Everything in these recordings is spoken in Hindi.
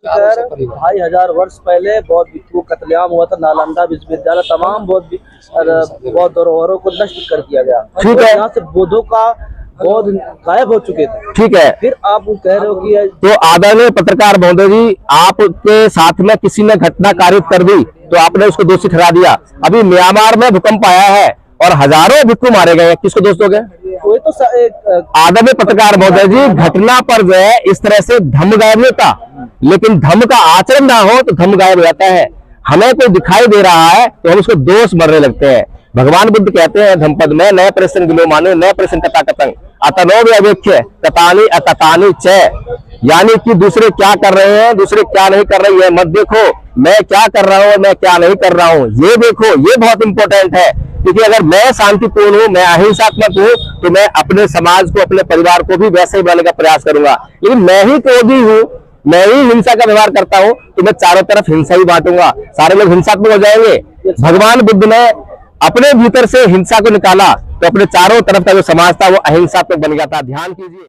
2,500 वर्ष पहले बौद्ध भिक्षु कत्लेआम हुआ था। नालंदा विश्वविद्यालय तमाम बौद्ध धरोहरों को नष्ट कर दिया गया। ठीक है, यहाँ से बौद्धों का बौद्ध गायब हो चुके थे। ठीक है, फिर आप कह रहे हो कि तो आदरणीय पत्रकार महोदय जी, आपके साथ में किसी ने घटना कारित कर दी तो आपने उसको दोषी ठहरा दिया। अभी म्यांमार में भूकंप आया है और हजारों भिक्षु मारे गए, किसको दोष दोगे? कोई तो आदरणीय पत्रकार महोदय जी, घटना पर जो है इस तरह से धम्म गायब नहीं होता, लेकिन धम्म का आचरण ना हो तो धम्म गायब हो जाता है। हमें कोई दिखाई दे रहा है तो हम उसको दोष मरने लगते हैं। भगवान बुद्ध कहते हैं धम्मपद में, नए प्रश्न गिलो मानो नए प्रश्न कथा कतंग अतनो व्यवेक्ष्य ततानी अततानी च, यानी कि दूसरे क्या कर रहे हैं, दूसरे क्या नहीं कर रहे हैं मत देखो, मैं क्या कर रहा हूं, मैं क्या नहीं कर रहा हूं ये देखो। ये बहुत इंपॉर्टेंट है, क्योंकि अगर मैं शांतिपूर्ण हूं, मैं अहिंसात्मक हूं, तो मैं अपने समाज को, अपने परिवार को भी वैसे ही बनाने का प्रयास करूंगा। लेकिन मैं ही क्रोधी हूं, मैं ही हिंसा का व्यवहार करता हूं, तो मैं चारों तरफ हिंसा ही बांटूंगा, सारे लोग हिंसात्मक हो जाएंगे। भगवान बुद्ध ने अपने भीतर से हिंसा को निकाला तो अपने चारों तरफ का जो समाज था वो अहिंसात्मक बन गया था। ध्यान कीजिए।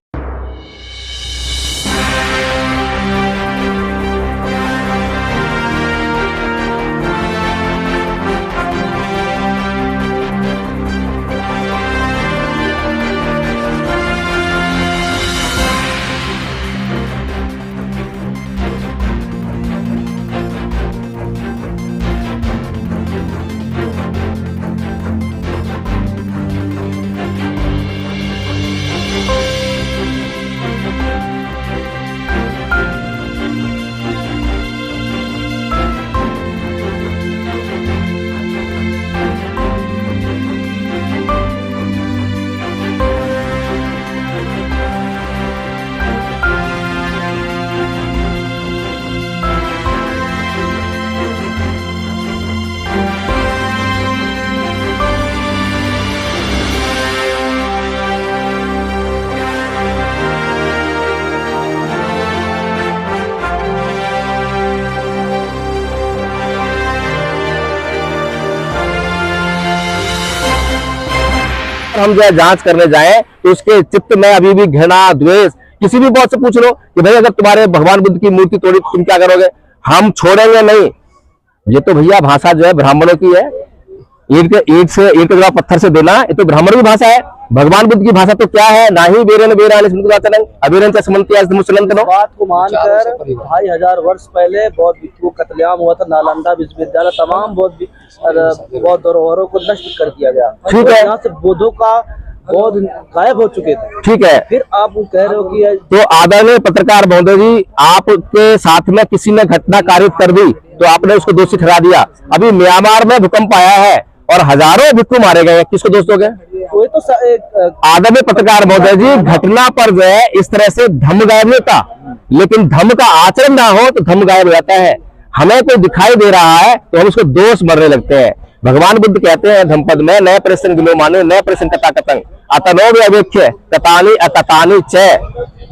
हम जो है जांच करने जाएं तो उसके चित्त में अभी भी घृणा, द्वेष, किसी भी बहुत से पूछ लो कि भाई अगर तुम्हारे भगवान बुद्ध की मूर्ति तोड़ी तुम क्या करोगे? हम छोड़ेंगे नहीं। ये तो भैया भाषा जो है ब्राह्मणों की है, ईंट के जवाब पत्थर से देना, ये तो ब्राह्मणों की भाषा है। भगवान बुद्ध की भाषा तो क्या है? ना ही बेरन बेरान बात को मानकर 2,500 वर्ष पहले बौद्ध भिक्षु कत्लेआम हुआ था। नालंदा विश्वविद्यालय तमाम बौद्ध धरोहरों को नष्ट कर दिया गया। ठीक है, यहाँ से बौद्धों का बौद्ध गायब हो चुके थे। ठीक है, फिर आप कह रहे हो कि तो आदरणीय पत्रकार महोदय जी, आपके साथ में किसी ने घटना कारित कर दी तो आपने उसको दोषी ठहरा दिया। अभी म्यांमार में भूकंप आया है और हजारों भिक्षु मारे गए, किसको दोष दोगे? कोई तो आदरणीय पत्रकार महोदय जी, घटना पर जो है इस तरह से धम्म गायब नहीं होता, लेकिन धम्म का आचरण ना हो तो धम्म गायब हो जाता है। हमें कोई दिखाई दे रहा है तो हम उसको दोष मरने लगते हैं। भगवान बुद्ध कहते हैं धम्मपद में, नए प्रश्न गिलो मानो नए प्रश्न कथा कतंग अतनो व्यवेक्ष्य ततानी अततानी च,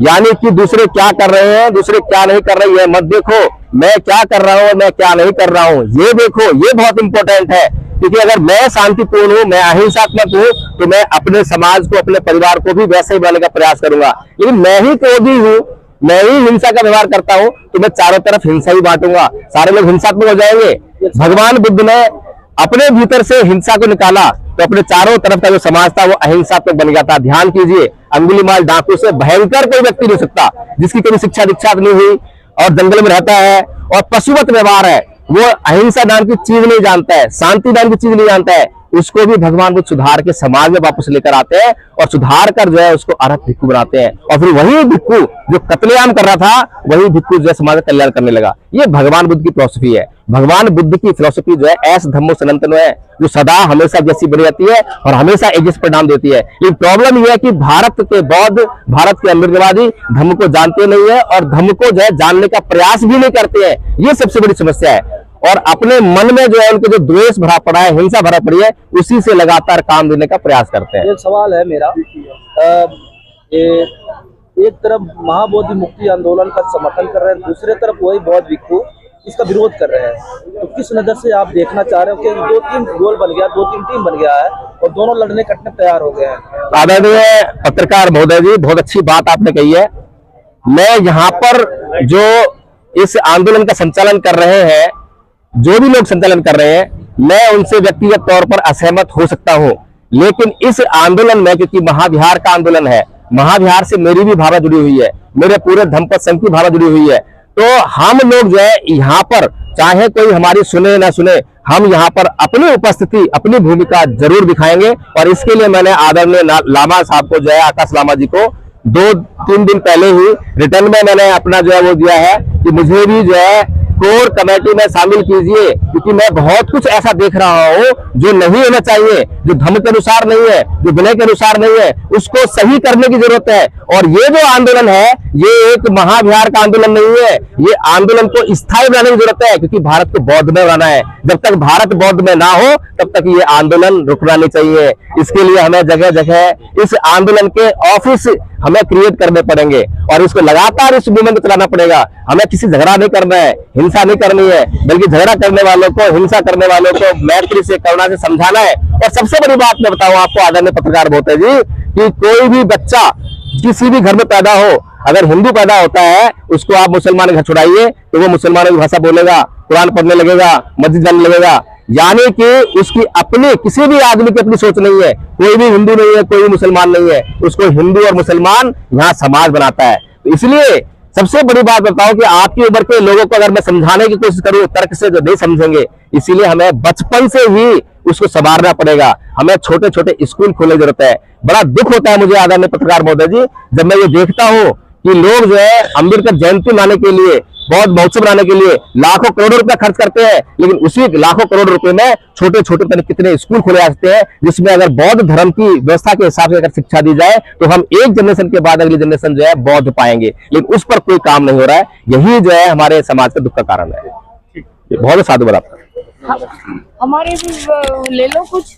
यानी कि दूसरे क्या कर रहे हैं, दूसरे क्या नहीं कर रहे हैं मत देखो, मैं क्या कर रहा हूं, मैं क्या नहीं कर रहा हूं ये देखो। ये बहुत इंपॉर्टेंट है, क्योंकि अगर मैं शांतिपूर्ण हूं, मैं अहिंसात्मक हूं, तो मैं अपने समाज को, अपने परिवार को भी वैसे ही बनाने का प्रयास करूंगा। लेकिन मैं ही क्रोधी हूं, मैं ही हिंसा का व्यवहार करता हूं, तो मैं चारों तरफ हिंसा ही बांटूंगा, सारे लोग हिंसात्मक हो जाएंगे। भगवान बुद्ध ने अपने भीतर से हिंसा को निकाला तो अपने चारों तरफ का जो समाज था वो अहिंसात्मक बन गया था। ध्यान कीजिए, अंगुलीमाल डाकू से भयंकर कोई व्यक्ति नहीं सकता, जिसकी कभी शिक्षा दीक्षा नहीं हुई और जंगल में रहता है और पशुवत व्यवहार है, वो अहिंसा नाम की चीज नहीं जानता है, शांति नाम की चीज नहीं जानता है, उसको भी भगवान बुद्ध सुधार के समाज में वापस लेकर आते हैं और सुधार कर जो है उसको अरहत भिक्षु बनाते हैं। और फिर वही भिक्षु जो कत्लेआम कर रहा था, वही भिक्षु जो है समाज का कल्याण करने लगा। ये भगवान बुद्ध की फिलॉसफी है। भगवान बुद्ध की फिलॉसफी जो है ऐस धम्मो सनातन है, जो सदा हमेशा जैसी बनी रहती है और हमेशा एक जैसे परिणाम देती है। लेकिन प्रॉब्लम यह है कि भारत के बौद्ध, भारत के अमृतवादी धम्म को जानते नहीं है और धम्म को जो है जानने का प्रयास भी नहीं करते हैं। ये सबसे बड़ी समस्या है। और अपने मन में जो है उनके जो द्वेष भरा पड़ा है, हिंसा भरा पड़ी है, उसी से लगातार काम देने का प्रयास करते हैं। एक सवाल है मेरा, एक तरफ महाबोधि मुक्ति आंदोलन का समर्थन कर रहे हैं, दूसरे तरफ वही बौद्ध भिक्षु इसका विरोध कर रहे हैं, तो किस नजर से आप देखना चाह रहे हो कि 2-3 गोल बन गया, 2-3 टीम बन गया है और दोनों लड़ने कटने तैयार हो गए हैं? आदरणीय पत्रकार महोदय जी, बहुत अच्छी बात आपने कही है। मैं यहाँ पर जो इस आंदोलन का संचालन कर रहे हैं, जो भी लोग संचालन कर रहे हैं, मैं उनसे व्यक्तिगत तौर पर असहमत हो सकता हूं, लेकिन इस आंदोलन में, क्योंकि महाविहार का आंदोलन है, महाविहार से मेरी भी भावना जुड़ी हुई है, मेरे पूरे धम्मपद संघ की भावना जुड़ी हुई है, तो हम लोग जो है यहाँ पर, चाहे कोई हमारी सुने ना सुने, हम यहाँ पर अपनी उपस्थिति, अपनी भूमिका जरूर दिखाएंगे। और इसके लिए मैंने आदरणीय लामा साहब को, जो है आकाश लामा जी को, 2-3 दिन पहले ही रिटर्न में मैंने अपना जो है वो दिया है कि मुझे भी जो है कोर कमेटी में शामिल कीजिए, क्योंकि मैं बहुत कुछ ऐसा देख रहा हूं जो नहीं होना चाहिए, जो धर्म के अनुसार नहीं है, जो विनय के अनुसार नहीं है, उसको सही करने की जरूरत है। और ये जो आंदोलन है, ये एक महाविहार का आंदोलन नहीं है, ये आंदोलन को स्थायी बनाने की जरूरत है, क्योंकि भारत को बौद्ध में बनाना है। जब तक भारत बौद्ध में ना हो, तब तक ये आंदोलन रुकना नहीं चाहिए। इसके लिए हमें जगह जगह इस आंदोलन के ऑफिस हमें क्रिएट करने पड़ेंगे और इसको लगातार इस मूवमेंट को चलाना पड़ेगा। हमें किसी झगड़ा नहीं करना है, हिंसा नहीं करनी है, बल्कि झगड़ा करने वालों को, हिंसा करने वालों को मैत्री से, करुणा से समझाना है। और सबसे बड़ी बात मैं बताऊं आपको आदरणीय पत्रकार महोदय जी, कि कोई भी बच्चा किसी भी घर में पैदा हो, अगर हिंदू पैदा होता है, उसको आप मुसलमान घर छुड़ाइए तो वो मुसलमानों की भाषा बोलेगा, कुरान पढ़ने लगेगा, मस्जिद जाने लगेगा। यानी कि उसकी अपनी, किसी भी आदमी की अपनी सोच नहीं है, कोई भी हिंदू नहीं है, कोई भी मुसलमान नहीं है, उसको हिंदू और मुसलमान यहाँ समाज बनाता है। तो इसलिए सबसे बड़ी बात बताओ कि आपकी उम्र के लोगों को अगर मैं समझाने की कोशिश करूं तर्क से, जो नहीं समझेंगे, इसीलिए हमें बचपन से ही उसको संवारना पड़ेगा। हमें छोटे छोटे स्कूल खोलने की जरूरत है। बड़ा दुख होता है मुझे आदरणीय पत्रकार महोदय जी, जब मैं ये देखता हूं कि लोग जो है अम्बेडकर जयंती मनाने के लिए, बौद्ध महोत्सव मनाने के लिए लाखों करोड़ों रुपया खर्च करते हैं, लेकिन उसी लाखों करोड़ रुपए में छोटे छोटे कितने स्कूल खोले जा सकते हैं, जिसमें अगर बौद्ध धर्म की व्यवस्था के हिसाब से अगर शिक्षा दी जाए तो हम एक जनरेशन के बाद अगली जनरेशन जो है बौद्ध पाएंगे, लेकिन उस पर कोई काम नहीं हो रहा है। यही जो है हमारे समाज का दुख का कारण है। बहुत साधुवाद आपका। हमारे भी ले लो कुछ।